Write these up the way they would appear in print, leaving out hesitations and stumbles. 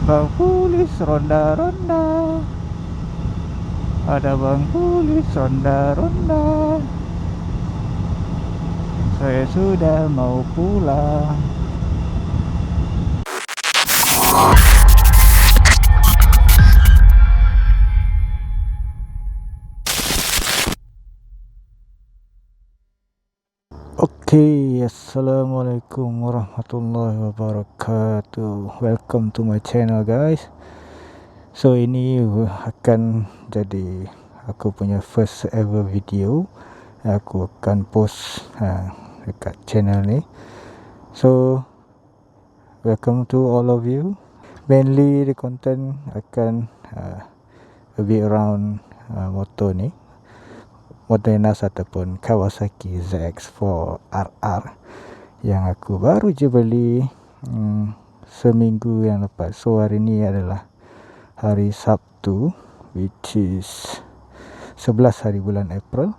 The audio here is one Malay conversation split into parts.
Bang Polis ronda-ronda, ada Bang Polis ronda-ronda, saya sudah mau pulang. Assalamualaikum warahmatullahi wabarakatuh. Welcome to my channel guys. So ini akan jadi aku punya first ever video aku akan post dekat channel ni. So welcome to all of you. Mainly the content akan a bit around motor ni, Modenas ataupun Kawasaki ZX4 RR yang aku baru je beli seminggu yang lepas. So hari ni adalah hari Sabtu, which is 11 hari bulan April,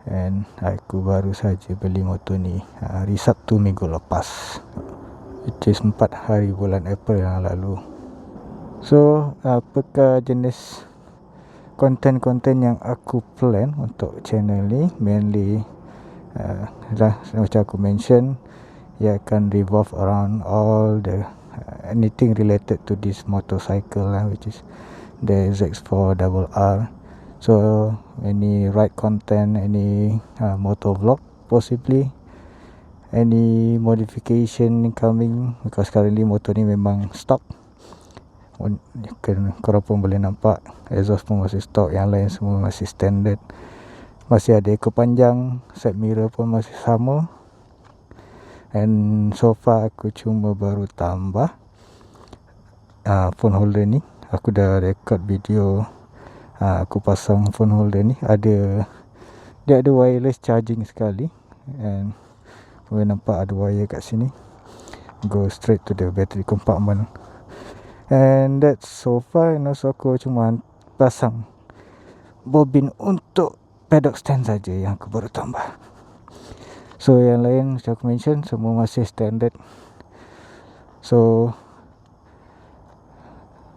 and aku baru saja beli motor ni hari Sabtu minggu lepas, which is 4 hari bulan April yang lalu. So apakah jenis konten-konten yang aku plan untuk channel ni? Mainly macam aku mention, ia akan revolve around all the anything related to this motorcycle which is the ZX4 RR. So any ride content, any motor vlog, possibly any modification coming, because currently motor ni memang stock. Korang pun boleh nampak exhaust pun masih stock, yang lain semua masih standard. Masih ada ekor panjang, side mirror pun masih sama. And so far aku cuma baru tambah phone holder ni. Aku dah record video aku pasang phone holder ni. Dia ada wireless charging sekali, and boleh nampak ada wire kat sini, go straight to the battery compartment. And that's so far. And also aku cuma pasang bobin untuk pedok stand saja yang aku baru tambah. So yang lain macam aku mention semua masih standard. So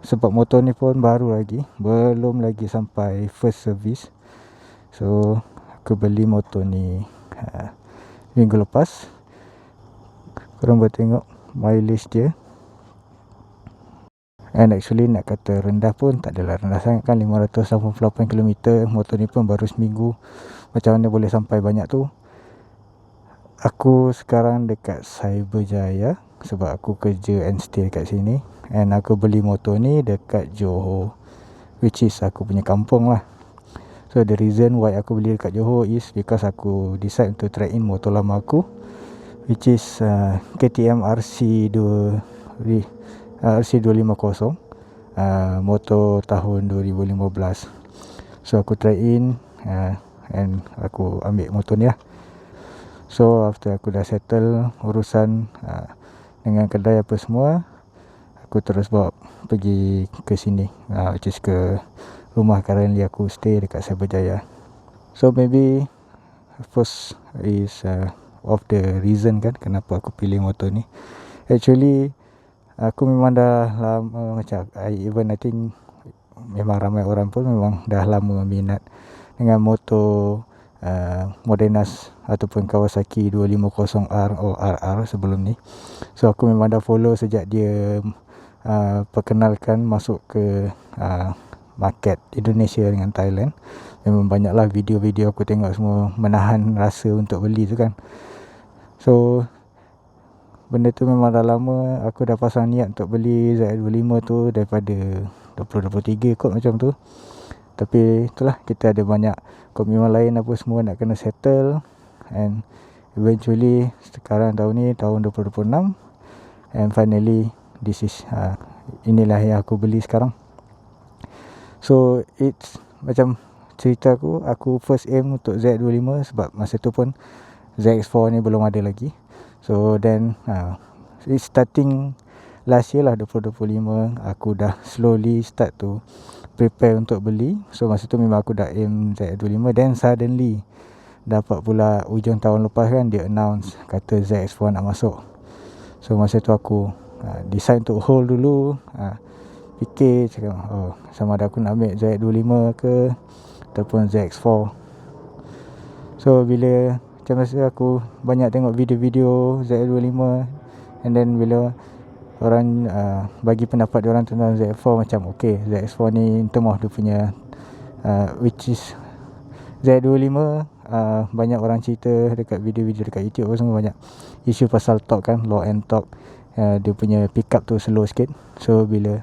sebab motor ni pun baru lagi, belum lagi sampai first service. So aku beli motor ni minggu lepas. Korang boleh tengok mileage dia. And actually nak kata rendah pun tak adalah rendah sangat kan, 588km. Motor ni pun baru seminggu, macam mana boleh sampai banyak tu? Aku sekarang dekat Cyberjaya sebab aku kerja and stay kat sini. And aku beli motor ni dekat Johor, which is aku punya kampung lah. So the reason why aku beli dekat Johor is because aku decide untuk trade in motor lama aku, which is KTM RC250, motor tahun 2015. So aku trade in and aku ambil motor ni lah. So after aku dah settle urusan dengan kedai apa semua, aku terus bawa pergi ke sini, which is ke rumah currently aku stay dekat Cyberjaya. So maybe first is of the reason kan kenapa aku pilih motor ni. Actually aku memang dah lama, macam I think memang ramai orang pun memang dah lama minat dengan motor Modenas ataupun Kawasaki 250R atau RR sebelum ni. So aku memang dah follow sejak dia perkenalkan masuk ke market Indonesia dengan Thailand. Memang banyaklah video-video aku tengok, semua menahan rasa untuk beli tu kan. So benda tu memang dah lama aku dah pasang niat untuk beli ZX25 tu daripada 2023 kot macam tu. Tapi itulah, kita ada banyak komitmen lain apa semua nak kena settle, and eventually sekarang tahun ni tahun 2026, and finally this is inilah yang aku beli sekarang. So it's macam cerita aku first aim untuk ZX25 sebab masa tu pun ZX4 ni belum ada lagi. So then it's starting last year lah, 2025, aku dah slowly start to prepare untuk beli. So masa tu memang aku dah aim ZX25. Then suddenly dapat pula ujung tahun lepas kan, dia announce kata ZX4 nak masuk. So masa tu aku decide untuk hold dulu, fikir cakap sama ada aku nak ambil ZX25 ke ataupun ZX4. So bila macam masa aku banyak tengok video-video ZX25, and then bila orang bagi pendapat diorang tentang ZX4, macam okay, ZX4 ni in term of dia punya which is ZX25, banyak orang cerita dekat video-video dekat YouTube semua, banyak isu pasal torque kan, low end torque. Dia punya pickup tu slow sikit. So bila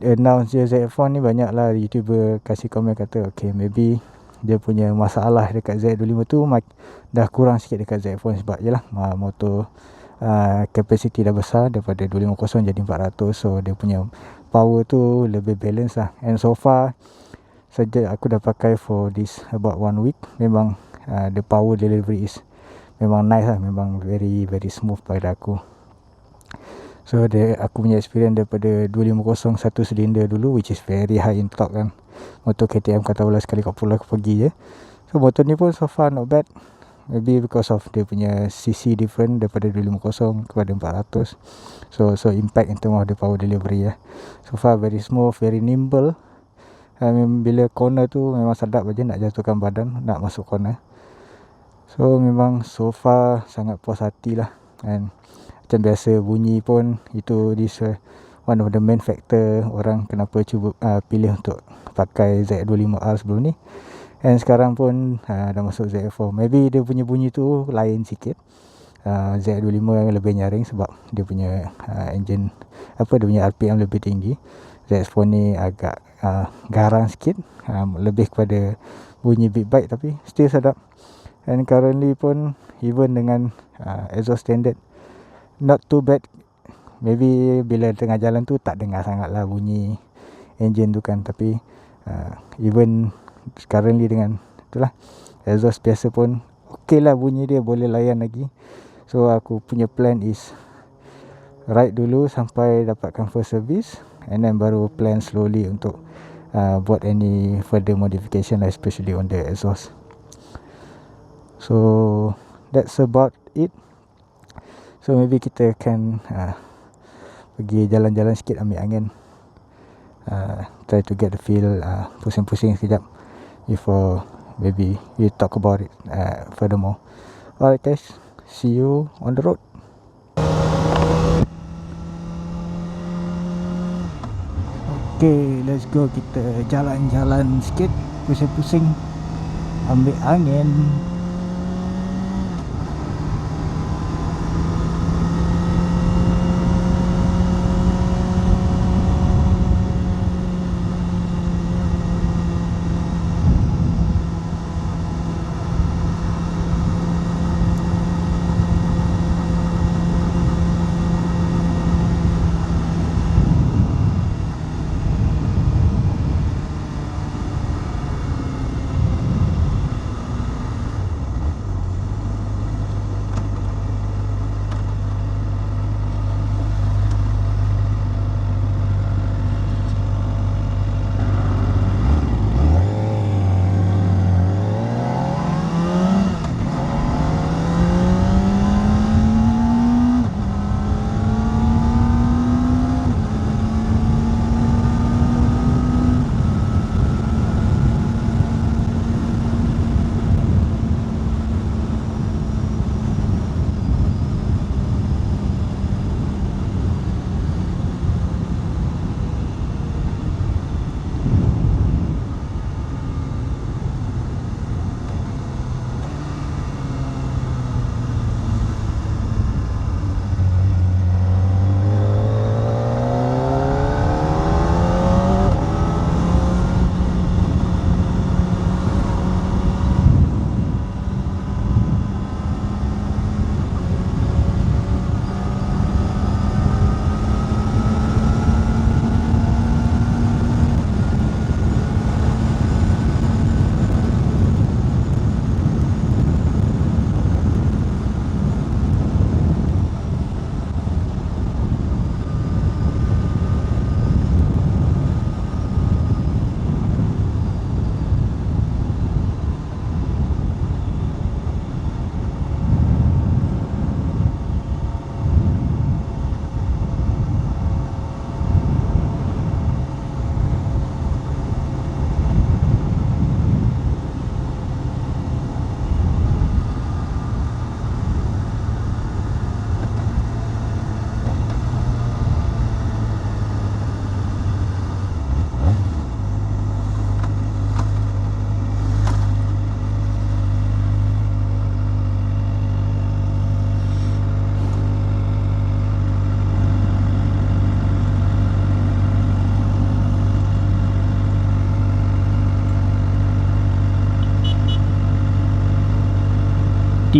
announce je ZX4 ni, banyak lah YouTuber kasih komen kata okay, maybe dia punya masalah dekat ZX25 tu dah kurang sikit dekat ZX4 sebab yelah motor capacity dah besar, daripada 250 jadi 400. So dia punya power tu lebih balance lah. And so far sejak aku dah pakai for this about 1 week, memang the power delivery is memang nice lah, memang very very smooth pada aku. So aku punya experience daripada 250 satu silinder dulu, which is very high in torque kan, motor KTM kata bola sekali kat pulau aku pergi je. So motor ni pun so far not bad, maybe because of dia punya CC different daripada 250 kepada 400. So impact in term of the power delivery ya. So far very smooth, very nimble. Bila corner tu memang sedap aja nak jatuhkan badan, nak masuk corner. So memang so far sangat puas hati lah. And macam biasa bunyi pun itu one of the main factor orang kenapa cuba pilih untuk pakai ZX25R sebelum ni. And sekarang pun dah masuk ZX4, maybe dia punya bunyi tu lain sikit. ZX25 lebih nyaring sebab dia punya engine dia punya RPM lebih tinggi. ZX4 ni agak garang sikit, lebih kepada bunyi big bike tapi still sedap. And currently pun even dengan exhaust standard not too bad. Maybe bila tengah jalan tu tak dengar sangat lah bunyi engine tu kan, tapi even currently dengan itulah exhaust biasa pun okay lah, bunyi dia boleh layan lagi. So aku punya plan is ride dulu sampai dapatkan first service, and then baru plan slowly untuk buat any further modification lah, especially on the exhaust. So that's about it. So maybe kita akan pergi jalan-jalan sikit, ambil angin, try to get the feel, pusing-pusing sekejap before maybe we talk about it furthermore. Alright guys, see you on the road. Okay, let's go. Kita jalan-jalan sikit, pusing-pusing, ambil angin.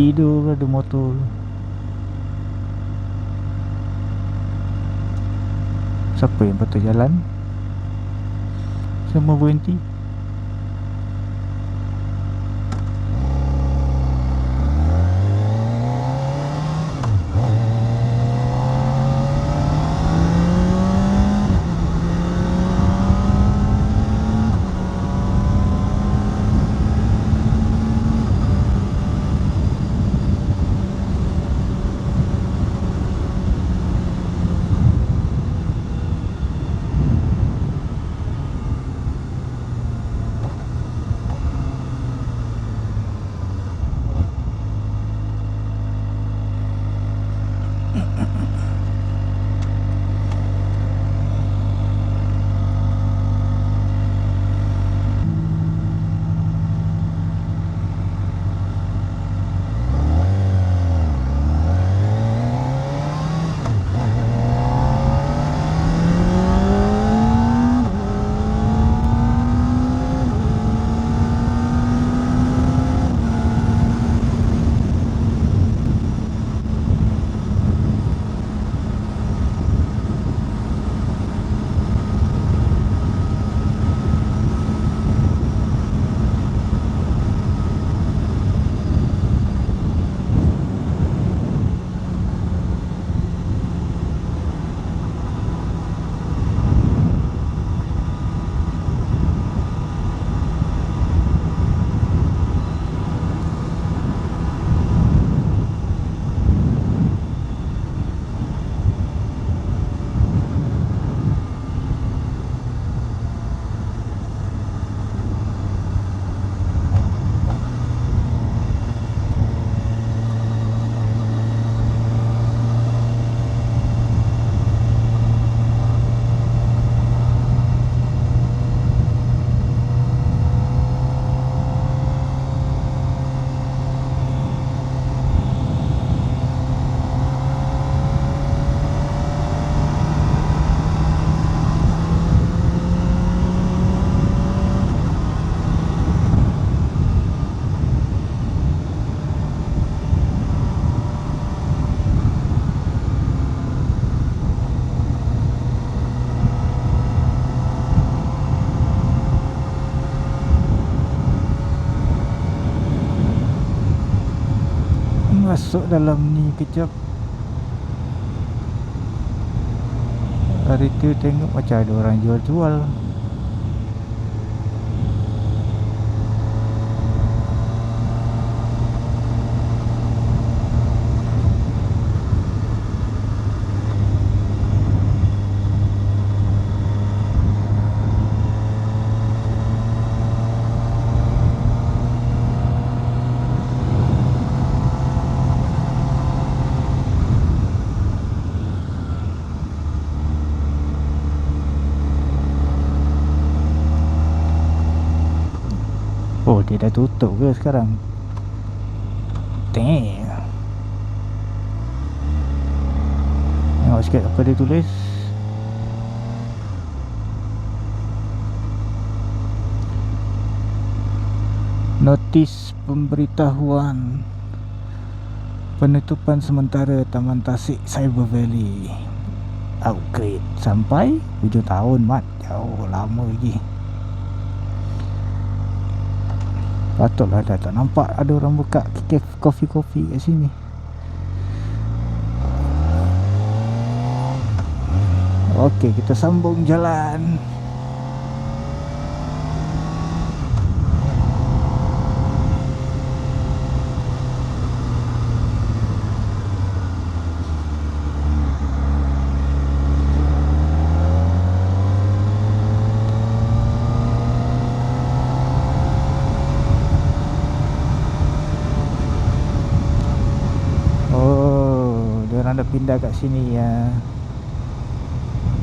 Tidur ada motor. Siapa yang patut jalan? Semua berhenti. Masuk dalam ni kejap. Hari tu tengok macam ada orang jual-jual. Oh, dia dah tutup ke sekarang? Damn. Tengok sikit apa dia tulis. Notis pemberitahuan penutupan sementara Taman Tasik Cyber Valley upgrade sampai 7 tahun mat. Jauh lama lagi. Patutlah dah tak nampak ada orang buka kopi-kopi kat sini. Okey, kita sambung jalan. Dah pindah kat sini ya.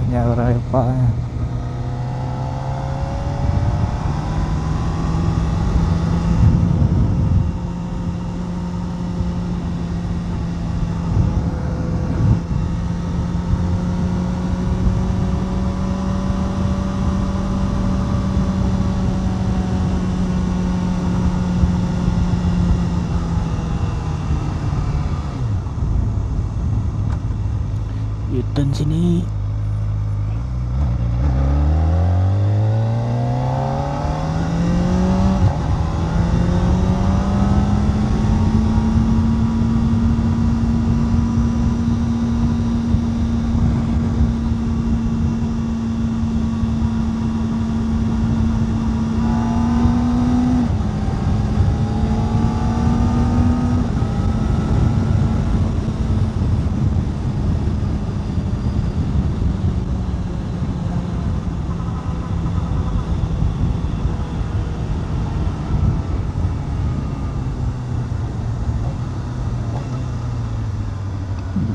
Banyak orang lepak ya. sini.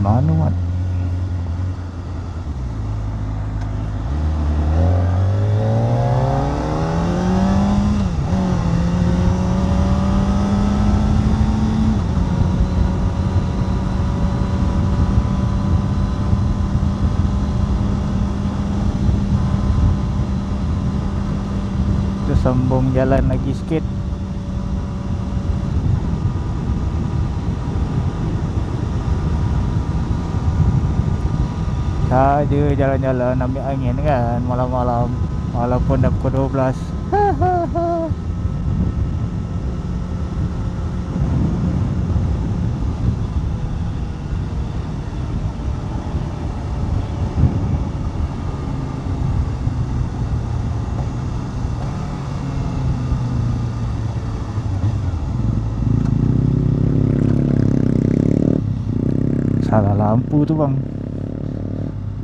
Mana Mat? Kita sambung jalan lagi sikit. Saja jalan-jalan ambil angin kan malam-malam, walaupun dah pukul 12. Salah lampu tu bang.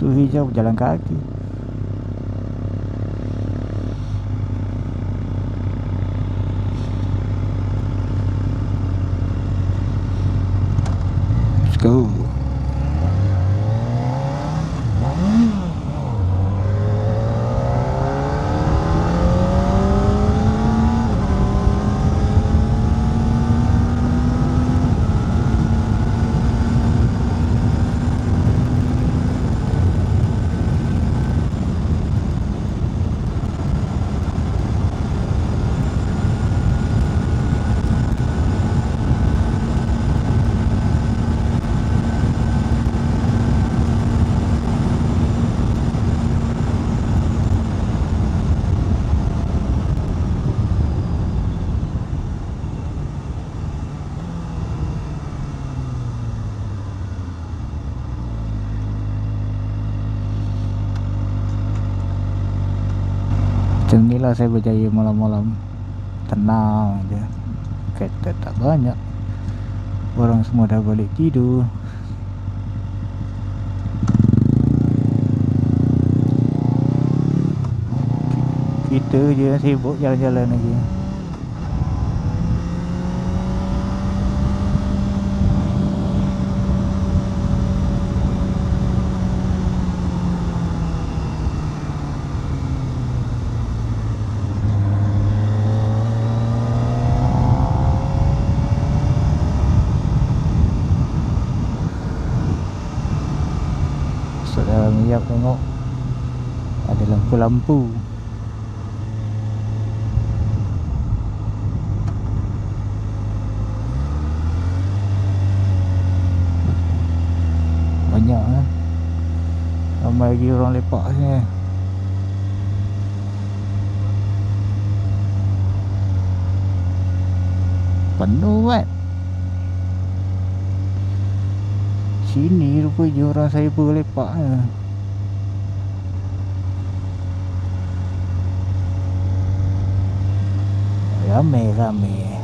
Tu hijau berjalan kaki. Let's go. Macam ni lah saya berjaya malam-malam. Tenang je. Kereta tak banyak. Orang semua dah balik tidur. Kita je sibuk jalan-jalan lagi. Saudara Miap tengok ada lampu-lampu. Banyak lah. Ramai lagi orang lepak sini. Penuh kan. Sini rupanya orang cyber lepak je. Ramai-ramai.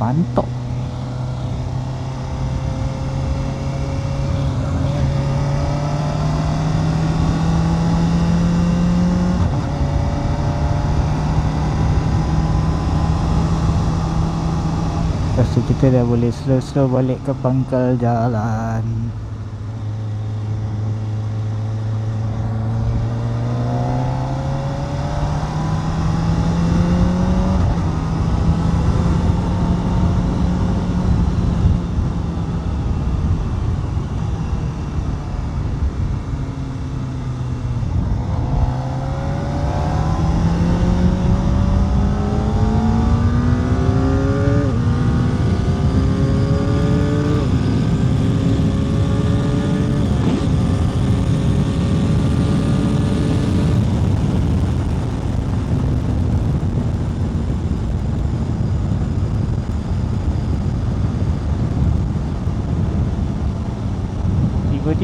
Pantok. Lepas tu kita dah boleh slow-slow balik ke pangkal jalan.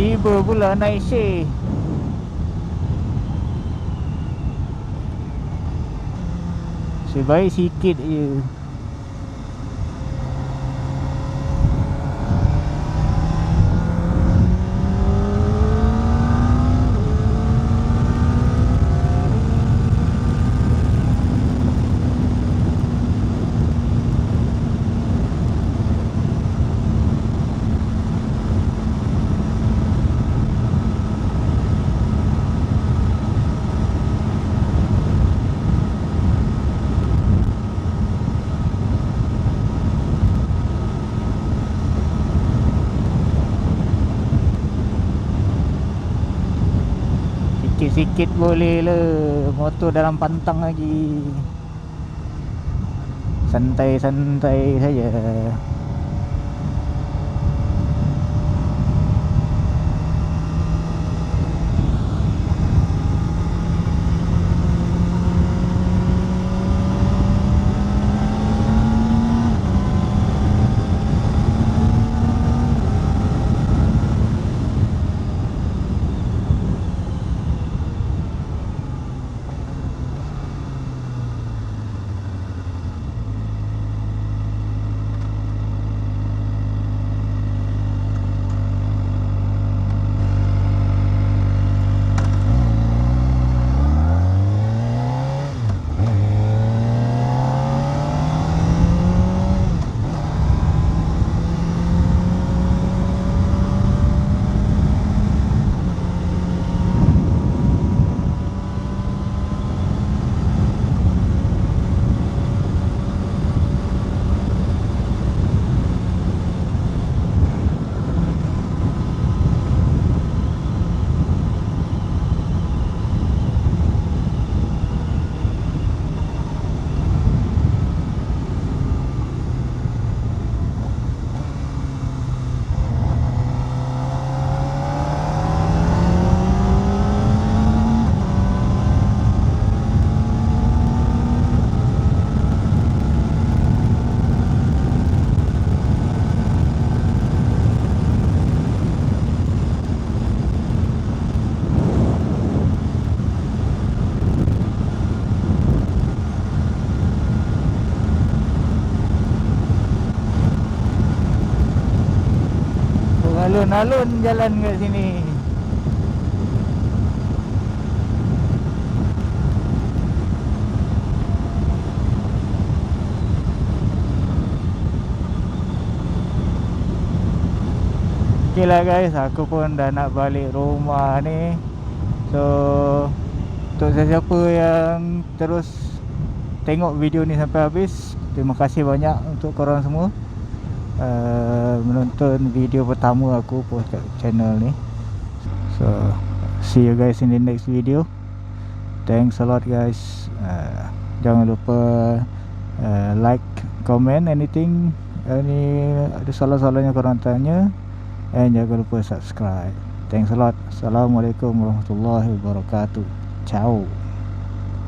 tiba pula naik share. Sebaik sikit je. Sikit-sikit boleh lah. Motor dalam pantang lagi. Santai-santai saja. Alun-alun jalan kat sini. Okay lah guys, aku pun dah nak balik rumah ni. So untuk sesiapa yang terus tengok video ni sampai habis, terima kasih banyak untuk korang semua menonton video pertama aku post kat channel ni. So see you guys in the next video. Thanks a lot guys. Jangan lupa like, comment, anything, ada salah-salahnya korang tanya. And jangan lupa subscribe. Thanks a lot. Assalamualaikum warahmatullahi wabarakatuh. Ciao.